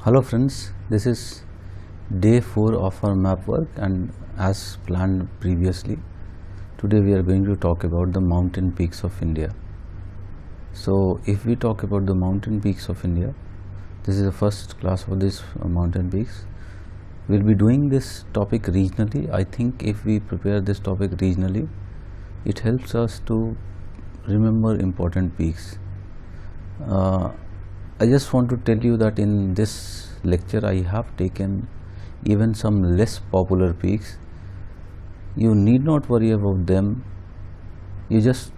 Hello friends, this is day 4 of our map work, and as planned previously, today we are going to talk about the mountain peaks of India. So if we talk about the mountain peaks of India, this is the first class of this mountain peaks. We'll be doing this topic regionally. I think if we prepare this topic regionally, it helps us to remember important peaks. I just want to tell you that in this lecture I have taken even some less popular peaks. You need not worry about them. You just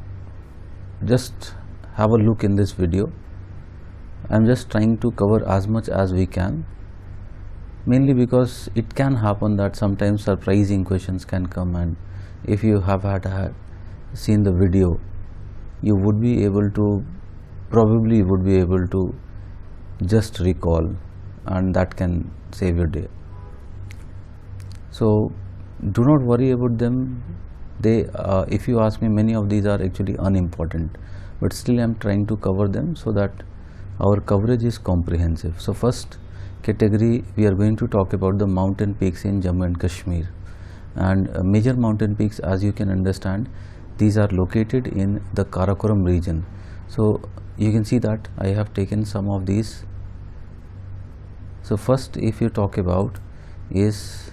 have a look in this video. I'm just trying to cover as much as we can, mainly because it can happen that sometimes surprising questions can come, and if you have seen the video, you would be able to just recall, and that can save your day. So do not worry about them. If you ask me, many of these are actually unimportant, but still I am trying to cover them so that our coverage is comprehensive. So first category, we are going to talk about the mountain peaks in Jammu and Kashmir, and major mountain peaks, as you can understand, these are located in the Karakoram region. So you can see that I have taken some of these. So first, if you talk about, is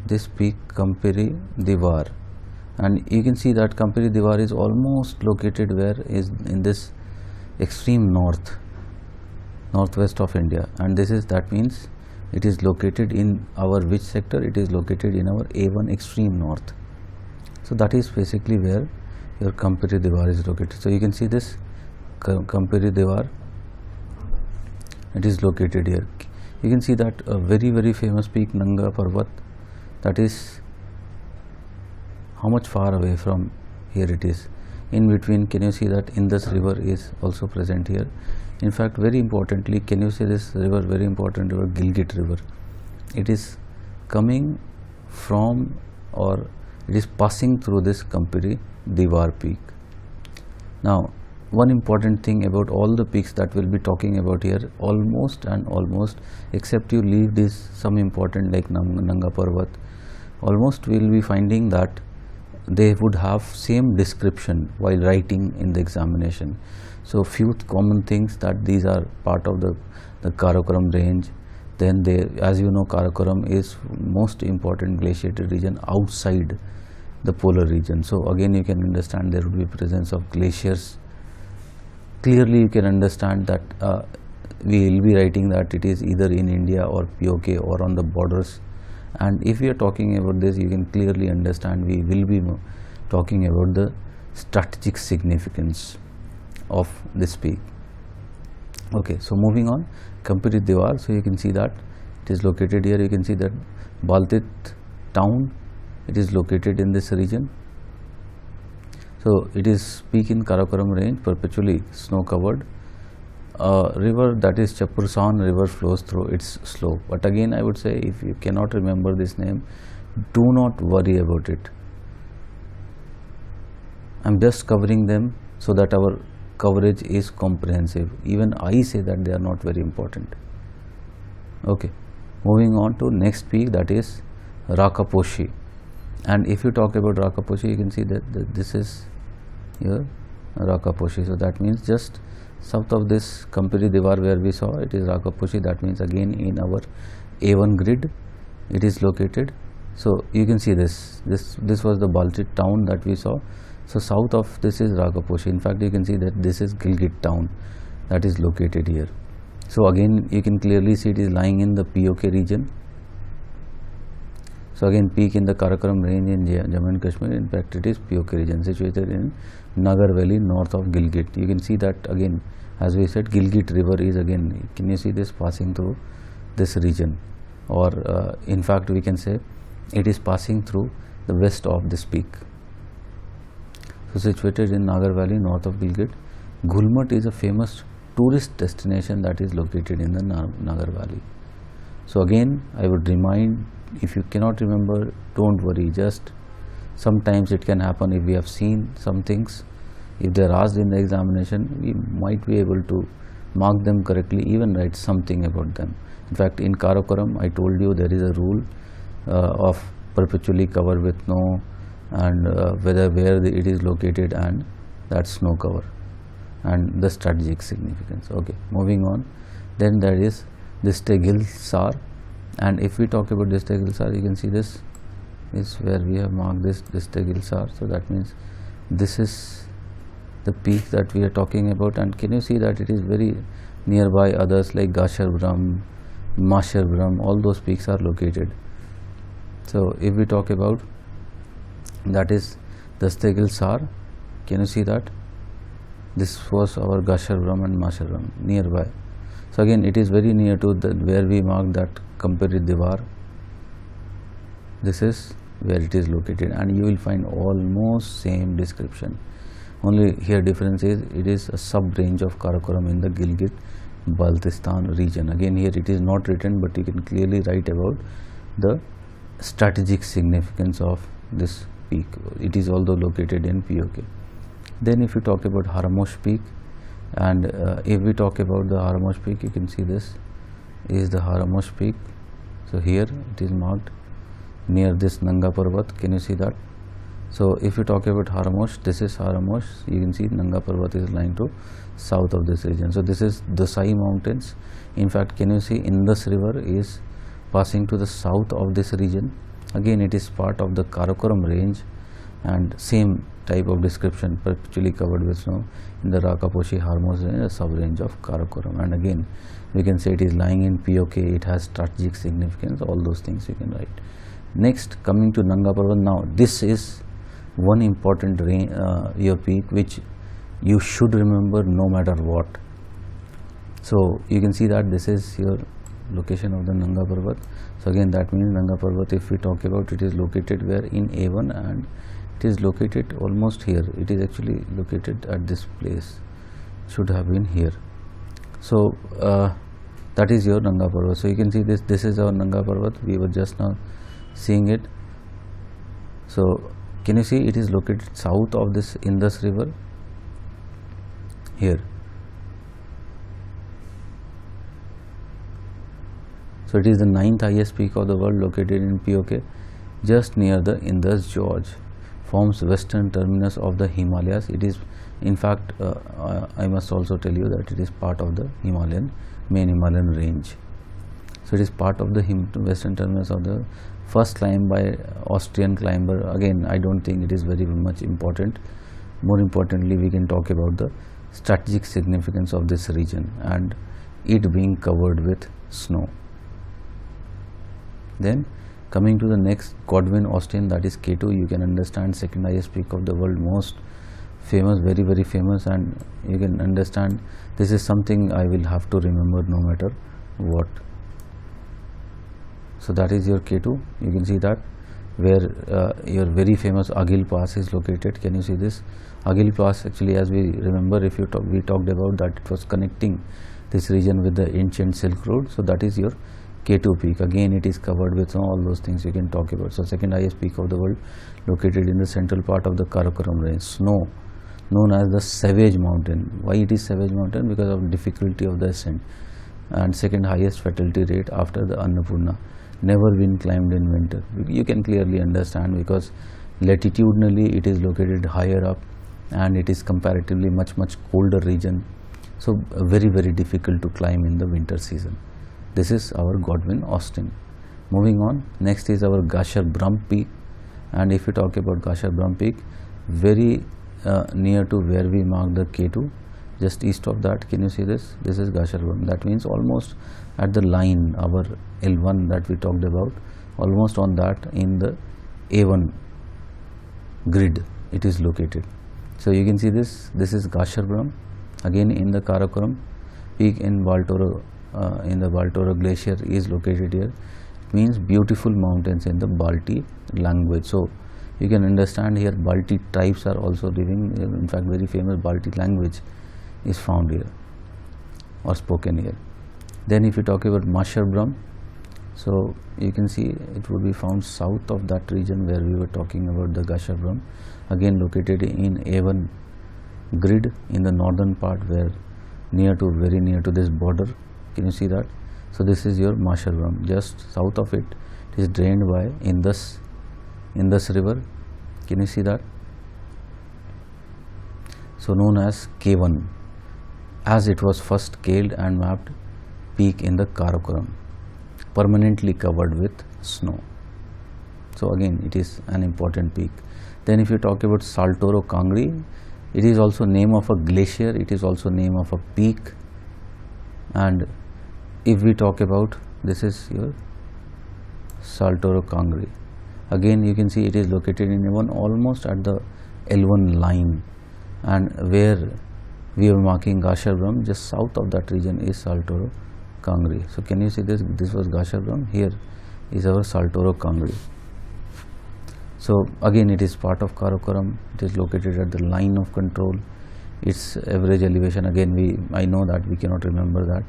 this peak Kampiri Diwar, and you can see that Kampiri Diwar is almost located where is in this extreme northwest of India, and that means it is located in our which sector? It is located in our A1 extreme north. So that is basically where your Kampiri Diwar is located. So you can see this Kampiri Diwar, it is located here. You can see that a very famous peak Nanga Parvat, that is how much far away from here it is. In between, can you see that Indus river is also present here? In fact, very importantly, can you see this river, very important river, Gilgit river? It is coming from, or it is passing through this Kampiri Diwar peak. Now, one important thing about all the peaks that we'll be talking about here, almost except you leave this some important like Nanga Parvat, almost we'll be finding that they would have same description while writing in the examination. So few common things, that these are part of the Karakoram range. Then as you know, Karakoram is most important glaciated region outside the polar region. So again, you can understand there would be presence of glaciers. Clearly you can understand that we will be writing that it is either in India or POK or on the borders. And if we are talking about this, you can clearly understand we will be talking about the strategic significance of this peak. Okay, so moving on, Kampiri Diwar. So you can see that it is located here. You can see that Baltit town, it is located in this region. So it is peak in Karakoram range, perpetually snow covered. River, that is Chapursan river, flows through its slope. But again, I would say, if you cannot remember this name, do not worry about it. I am just covering them so that our coverage is comprehensive. Even I say that they are not very important. Okay, moving on to next peak, that is Rakaposhi. And if you talk about Rakaposhi, you can see that this is here Rakaposhi. So that means just south of this Kampiri Diwar where we saw, it is Rakaposhi. That means again in our A1 grid it is located. So you can see this was the Baltit town that we saw. So south of this is Rakaposhi. In fact, you can see that this is Gilgit town that is located here. So again, you can clearly see it is lying in the POK region. So again, peak in the Karakoram range in Jammu and Kashmir, in fact it is POK region, situated in Nagar Valley north of Gilgit. You can see that again, as we said, Gilgit river is again, can you see this passing through this region, or in fact we can say it is passing through the west of this peak. So situated in Nagar Valley north of Gilgit. Gulmat is a famous tourist destination that is located in the Nagar Valley. So again, I would remind, if you cannot remember, don't worry, just sometimes it can happen. If we have seen some things, if they are asked in the examination, we might be able to mark them correctly, even write something about them. In fact, in Karakoram, I told you there is a rule of perpetually covered with snow, and where it is located, and that snow cover and the strategic significance. Okay, moving on. Then there is this Tegil Sar, and if we talk about this Tegil Sar, you can see this is where we have marked this Tegil Sar. So that means this is the peak that we are talking about, and can you see that it is very nearby others like Gasherbrum, Masherbrum, all those peaks are located. So if we talk about that is the Tegil Sar, can you see that this was our Gasherbrum and Masherbrum nearby. So again, it is very near to where we marked that Kampiri Diwar. This is where it is located, and you will find almost same description. Only here difference is it is a sub range of Karakoram in the Gilgit Baltistan region. Again, here it is not written, but you can clearly write about the strategic significance of this peak. It is although located in POK. Then if you talk about Haramosh Peak, and if we talk about the Haramosh Peak, you can see this is the Haramosh Peak. So here it is marked near this Nanga Parvat. Can you see that? So if you talk about Haramosh, this is Haramosh. You can see Nanga Parvat is lying to south of this region. So this is the Sai Mountains. In fact, can you see Indus River is passing to the south of this region. Again, it is part of the Karakoram range, and same type of description, perpetually covered with snow in the Rakaposhi Haramosh range, a sub range of Karakoram. And again, we can say it is lying in POK. It has strategic significance. All those things you can write. Next, coming to Nanga Parvat. Now this is one important your peak which you should remember no matter what. So you can see that this is your location of the Nanga Parvat. So again, that means Nanga Parvat, if we talk about, it is located where in A1, and it is located almost here. It is actually located at this place, should have been here. So that is your Nanga Parvat. So you can see this is our Nanga Parvat. We were just now seeing it. So can you see it is located south of this Indus River here. So it is the 9th highest peak of the world, located in POK, just near the Indus Gorge, forms western terminus of the Himalayas. It is, in fact, I must also tell you that it is part of the main Himalayan range. So it is part of the western terminus of the first climb by Austrian climber. Again, I don't think it is very much important. More importantly, we can talk about the strategic significance of this region and it being covered with snow. Then coming to the next, Godwin Austen, that is K2. You can understand second highest peak of the world, most famous, very very famous, and you can understand this is something I will have to remember no matter what. So that is your K2. You can see that where your very famous Agil Pass is located. Can you see this? Agil Pass, actually, as we remember, if you we talked about that it was connecting this region with the ancient Silk Road. So that is your K2 peak. Again, it is covered with all those things you can talk about. So second highest peak of the world, located in the central part of the Karakoram range. Snow, known as the Savage Mountain. Why it is Savage Mountain? Because of difficulty of the ascent. And second highest fatality rate after the Annapurna. Never been climbed in winter. You can clearly understand because latitudinally it is located higher up and it is comparatively much colder region. So very very difficult to climb in the winter season. This is our Godwin Austen. Moving on, next is our Gasherbrum Peak, and if you talk about Gasherbrum Peak, very near to where we mark the K2, just east of that, can you see this? This is Gasherbrum. That means almost at the line, our L1 that we talked about, almost on that in the A1 grid it is located. So you can see this is Gasherbrum, again in the Karakoram. Peak in Baltoro, in the Baltoro glacier is located here. It means beautiful mountains in the Balti language. So you can understand here Balti tribes are also living. In fact, very famous Balti language is found here or spoken here. Then if you talk about Masherbrum, so you can see it would be found south of that region where we were talking about the Gasherbrum, again located in A1 grid in the northern part, where very near to this border. Can you see that? So this is your Masharvam. Just south of it, it is drained by Indus river. Can you see that? So known as K1, as it was first scaled and mapped peak in the Karakoram, permanently covered with snow. So again, it is an important peak. Then if you talk about Saltoro Kangri, it is also name of a glacier, it is also name of a peak. And if we talk about, this is your Saltoro Kangri. Again, you can see it is located in L1, almost at the L1 line, and where we are marking Gasherbrum, just south of that region is Saltoro Kangri. So can you see this? This was Gasherbrum, here is our Saltoro Kangri. So again, it is part of Karakoram. It is located at the line of control. Its average elevation, again I know that we cannot remember that.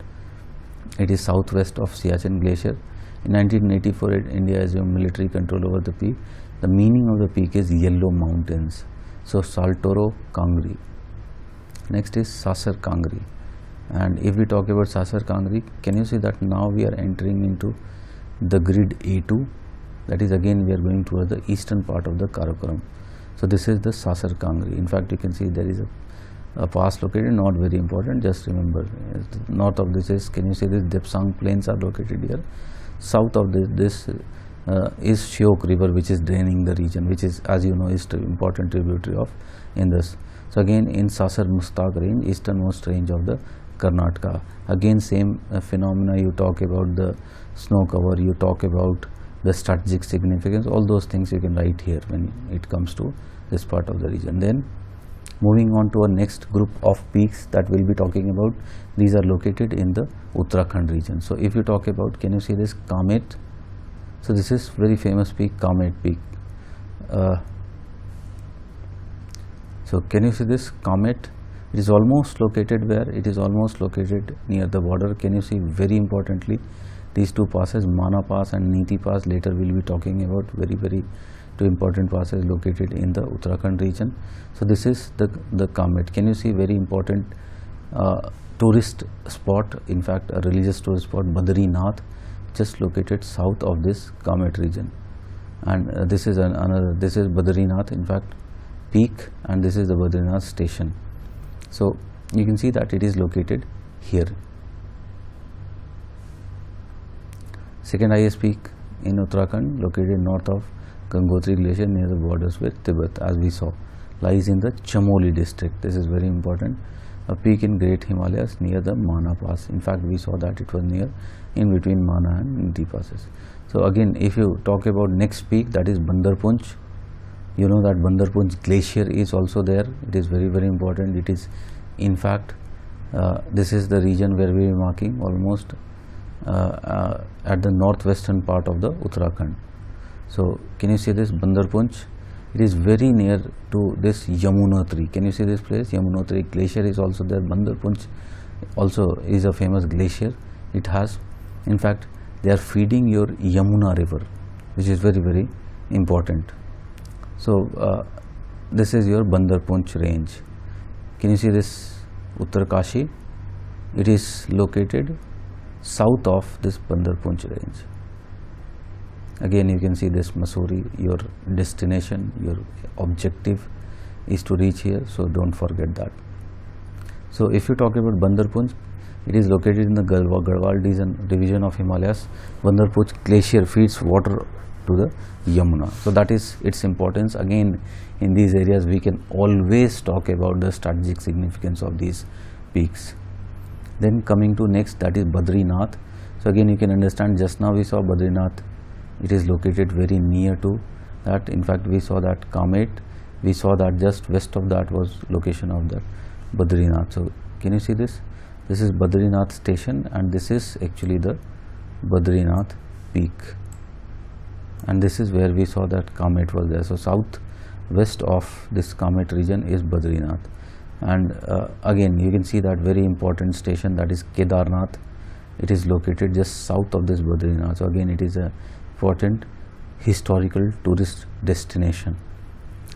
It is southwest of Siachen Glacier. In 1984, India assumed military control over the peak. The meaning of the peak is Yellow Mountains. So Saltoro Kangri. Next is Sasar Kangri. And if we talk about Sasar Kangri, can you see that now we are entering into the grid A2? That is, again we are going towards the eastern part of the Karakoram. So this is the Sasar Kangri. In fact, you can see there is a pass located, not very important, just remember. North of this is, can you see this Depsang plains are located here. South of this is Shyok river, which is draining the region, which is, as you know, is important tributary of Indus. So again, in Sasar Mustaq range, easternmost range of the Karnataka. Again, same phenomena. You talk about the snow cover, you talk about the strategic significance, all those things you can write here when it comes to this part of the region. Then moving on to our next group of peaks that we'll be talking about, these are located in the Uttarakhand region. So if you talk about, can you see this Kamet? So this is very famous peak, Kamet peak. So can you see this Kamet? It is almost located where? It is almost located near the border. Can you see, very importantly, these two passes, Mana Pass and Niti Pass, later we will be talking about, very two important passes located in the Uttarakhand region. So this is the Kamet. Can you see, very important tourist spot, in fact a religious tourist spot, Badrinath, just located south of this Kamet region. And this is another, this is Badrinath, in fact peak, and this is the Badrinath station. So you can see that it is located here. Second highest peak in Uttarakhand, located north of Gangotri glacier near the borders with Tibet, as we saw, lies in the Chamoli district. This is very important. A peak in Great Himalayas near the Mana Pass. In fact, we saw that it was near, in between Mana and Niti passes. So again, if you talk about next peak, that is Bandarpunch. You know that Bandarpunch glacier is also there. It is very important. It is, in fact, this is the region where we are marking, almost at the northwestern part of the Uttarakhand. So can you see this Bandarpunch? It is very near to this Yamunotri. Can you see this place? Yamunotri glacier is also there. Bandarpunch also is a famous glacier. It has, in fact, they are feeding your Yamuna river, which is very important. So this is your Bandarpunch range. Can you see this Uttarkashi? It is located south of this Bandarpunch range. Again, you can see this Mussoorie, your destination, your objective is to reach here, so don't forget that. So if you talk about Bandarpunch, it is located in the Garhwal division of Himalayas. Bandarpunch glacier feeds water to the Yamuna. So that is its importance. Again, in these areas we can always talk about the strategic significance of these peaks. Then coming to next, that is Badrinath. So again, you can understand, just now we saw Badrinath, it is located very near to that. In fact, we saw that Kamet, we saw that just west of that was location of the Badrinath. So can you see this? This is Badrinath station, and this is actually the Badrinath peak, and this is where we saw that Kamet was there. So southwest of this Kamet region is Badrinath. And again, you can see that very important station, that is Kedarnath. It is located just south of this Badrinath. So again, it is a important historical tourist destination.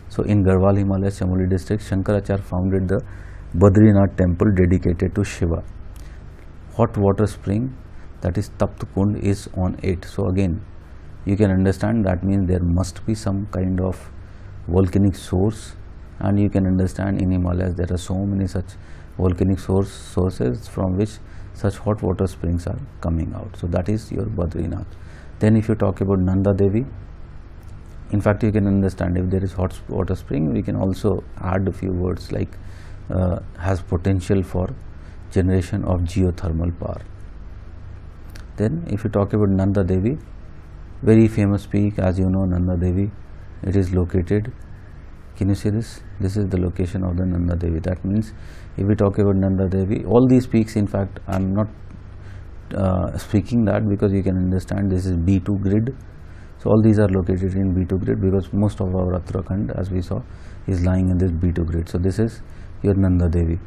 So in Garhwal Himalayas, Chamoli district, Shankaracharya founded the Badrinath temple dedicated to Shiva. Hot water spring that is Tapt Kund is on it. So again you can understand that means there must be some kind of volcanic source, and you can understand in Himalayas there are so many such volcanic sources from which such hot water springs are coming out. So that is your Badrinath. Then if you talk about Nanda Devi, in fact you can understand if there is hot water spring, we can also add a few words like has potential for generation of geothermal power. Then if you talk about Nanda Devi, very famous peak, as you know, Nanda Devi, it is located, can you see this? This is the location of the Nanda Devi. That means if we talk about Nanda Devi, all these peaks, in fact I am not speaking that because you can understand this is B2 grid. So all these are located in B2 grid because most of our Uttarakhand, as we saw, is lying in this B2 grid. So this is your Nanda Devi.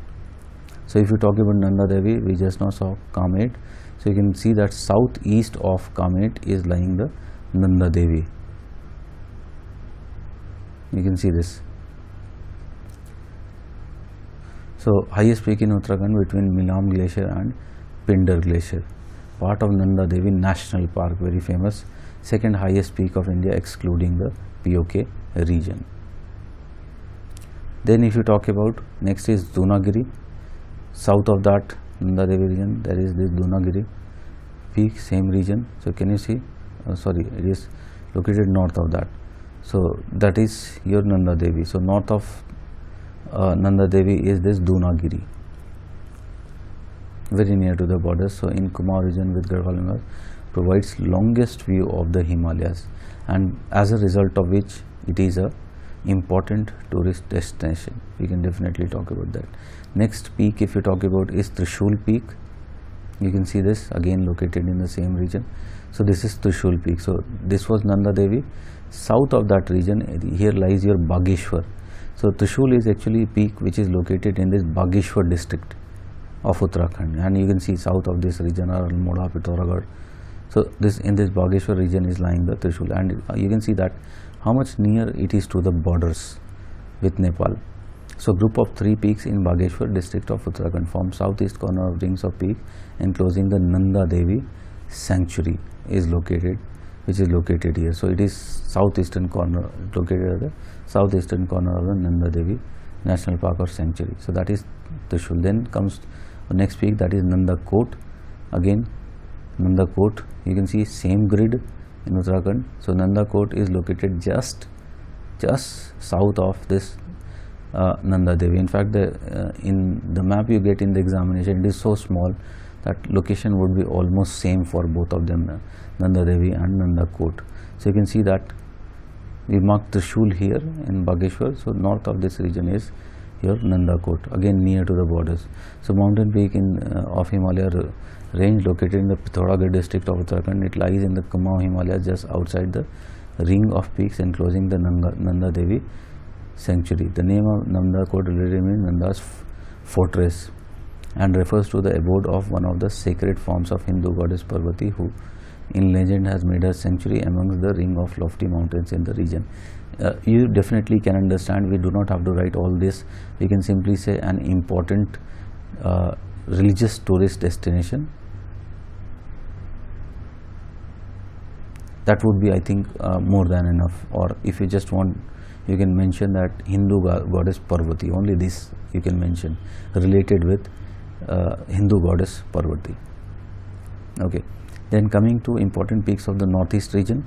So if you talk about Nanda Devi, we just now saw Kamet. So you can see that southeast of Kamet is lying the Nanda Devi. You can see this. So highest peak in Uttarakhand between Milam Glacier and Pindar Glacier, part of Nanda Devi National Park, very famous. Second highest peak of India excluding the POK region. Then if you talk about, next is Dunagiri. South of that Nanda Devi region there is this Dunagiri peak, same region. So can you see, sorry, it is located north of that. So that is your Nanda Devi. So north of Nanda Devi is this Dunagiri, very near to the border. So in Kumaon region with Garhwal Himalayas provides longest view of the Himalayas, and as a result of which it is a important tourist destination. We can definitely talk about that. Next peak if you talk about is Trishul Peak. You can see this again located in the same region. So this is Trishul Peak. So this was Nanda Devi. South of that region here lies your Bageshwar. So Trishul is actually a peak which is located in this Bageshwar district of Uttarakhand, and you can see south of this region are Almora, Pithoragarh. So this in this Bageshwar region is lying the Trishul, and you can see that how much near it is to the borders with Nepal. So group of 3 peaks in Bageshwar district of Uttarakhand form southeast corner of rings of peak enclosing the Nanda Devi sanctuary is located, which is located here. So it is southeastern corner, located at the southeastern corner of the Nanda Devi National Park or Sanctuary. So that is Trishul. Then comes the next peak, that is Nanda Kot. Again Nanda Kot, you can see same grid in Uttarakhand. So Nanda Kot is located just south of this Nanda Devi. In fact, in the map you get in the examination, it is so small that location would be almost same for both of them, Nanda Devi and Nanda Kot. So you can see that we marked Trishul here in Bageshwar. So north of this region is your Nanda Kot, again near to the borders. So mountain peak in of Himalaya range located in the Pithoragarh district of Uttarakhand. It lies in the Kumaon Himalayas just outside the ring of peaks enclosing the Nanda Devi sanctuary. The name of Nanda Kot literally means Nanda's fortress and refers to the abode of one of the sacred forms of Hindu goddess Parvati, who in legend has made her sanctuary amongst the ring of lofty mountains in the region. You definitely can understand, we do not have to write all this. We can simply say an important religious tourist destination. That would be, I think, more than enough. Or if you just want, you can mention that Hindu goddess Parvati, only this you can mention related with Hindu goddess Parvati. Okay. Then coming to important peaks of the northeast region.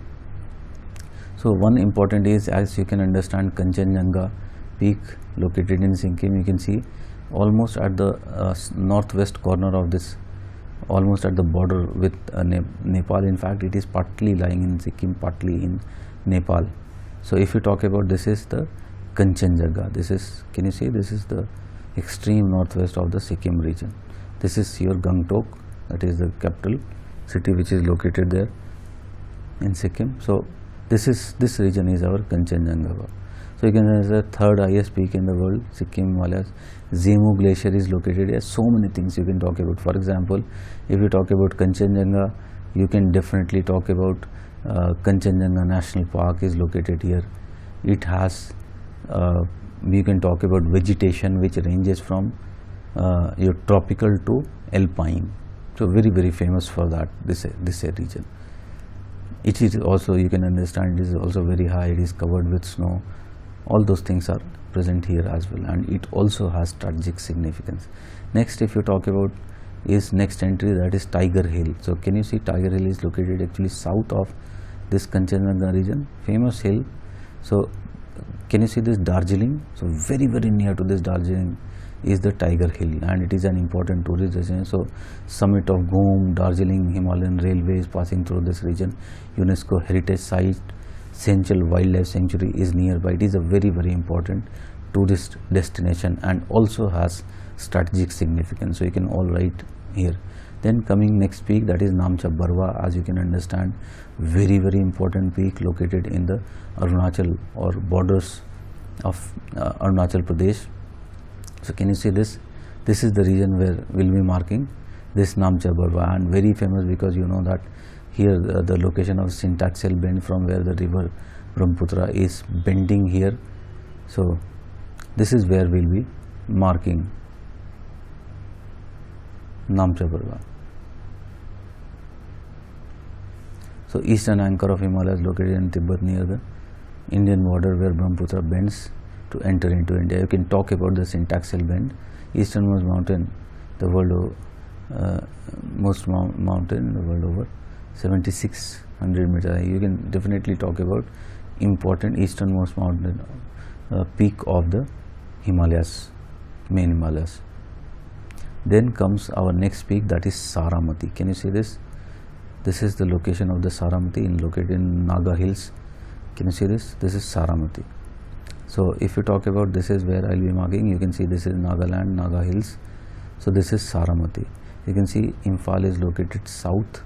So one important is, as you can understand, Kanchenjunga peak located in Sikkim. You can see almost at the northwest corner of this, almost at the border with Nepal. In fact, it is partly lying in Sikkim, partly in Nepal. So if you talk about, this is the Kanchenjunga. This is, can you see, this is the extreme northwest of the Sikkim region. This is your Gangtok, that is the capital city which is located there in Sikkim. So this region is our Kanchenjunga. So you can see the third highest peak in the world, Sikkim Himalayas. Zemu Glacier is located here. So many things you can talk about. For example, if you talk about Kanchenjunga, you can definitely talk about Kanchenjunga National Park is located here. It has, you can talk about vegetation which ranges from your tropical to alpine. So very famous for that, this region. It is also, you can understand, it is also very high, it is covered with snow. All those things are present here as well, and it also has strategic significance. Next, if you talk about is next entry, that is Tiger Hill. So can you see Tiger Hill is located actually south of this Kanchenjunga region, famous hill. So can you see this Darjeeling? So very near to this Darjeeling is the Tiger Hill, and it is an important tourist destination. So summit of Goom, Darjeeling Himalayan Railway is passing through this region. UNESCO heritage site, Senchal Wildlife Sanctuary is nearby. It is a very important tourist destination and also has strategic significance. So you can all write here. Then coming next peak, that is Namcha Barwa. As you can understand, very important peak located in the Arunachal or borders of Arunachal Pradesh. So can you see this? This is the region where we'll be marking this Namcha Barwa, and very famous because you know that here the location of syntaxial bend from where the river Brahmaputra is bending here. So this is where we'll be marking Namcha Barwa. So eastern anchor of Himalayas located in Tibet near the Indian border where Brahmaputra bends to enter into India. You can talk about the syntaxial bend, easternmost mountain the world over, most mountain in the world over, 7600 meters. You can definitely talk about important easternmost mountain peak of the Himalayas, main Himalayas. Then comes our next peak, that is Saramati. Can you see this? This is the location of the Saramati, located in Naga Hills. Can you see this? This is Saramati. So if you talk about, this is where I will be marking. You can see this is Nagaland, Naga Hills. So this is Saramati. You can see Imphal is located south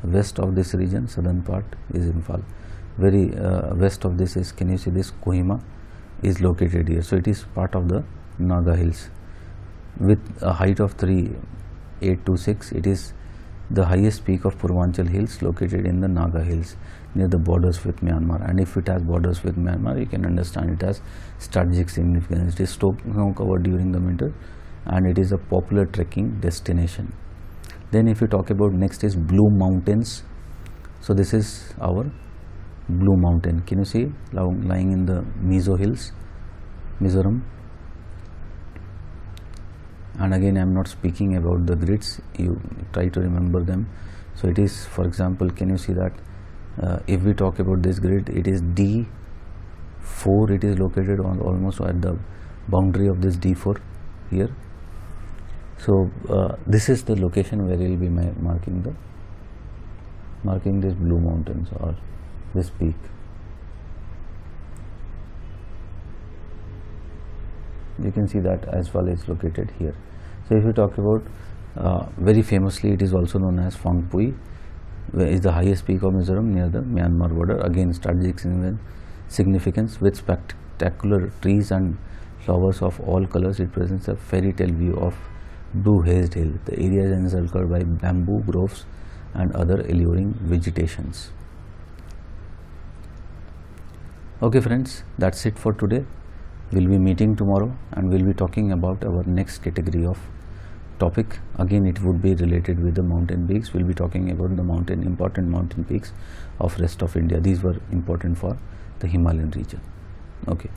west of this region. Southern part is Imphal. Very west of this is, can you see this, Kohima is located here. So it is part of the Naga Hills with a height of 3826. It is the highest peak of Purvanchal Hills, located in the Naga Hills near the borders with Myanmar. And if it has borders with Myanmar, you can understand it has strategic significance. It is snow covered during the winter and it is a popular trekking destination. Then if you talk about, next is Blue Mountains. So this is our Blue Mountain. Can you see, lying in the Mizo Hills, Mizoram? And again, I am not speaking about the grids, you try to remember them. So it is, for example, can you see that if we talk about this grid, it is D4, it is located on almost at the boundary of this D4 here. So this is the location where we will be marking this Blue Mountains or this peak. You can see that as well is located here. So if you talk about, very famously it is also known as Phangpui, where is the highest peak of Mizoram near the Myanmar border. Again, strategic significance with spectacular trees and flowers of all colors. It presents a fairy tale view of blue hazed hill. The area is encircled by bamboo groves and other alluring vegetations. Okay friends, that's it for today. We'll be meeting tomorrow and we'll be talking about our next category of topic. Again, it would be related with the mountain peaks. We'll be talking about the important mountain peaks of rest of India. These were important for the Himalayan region. Okay.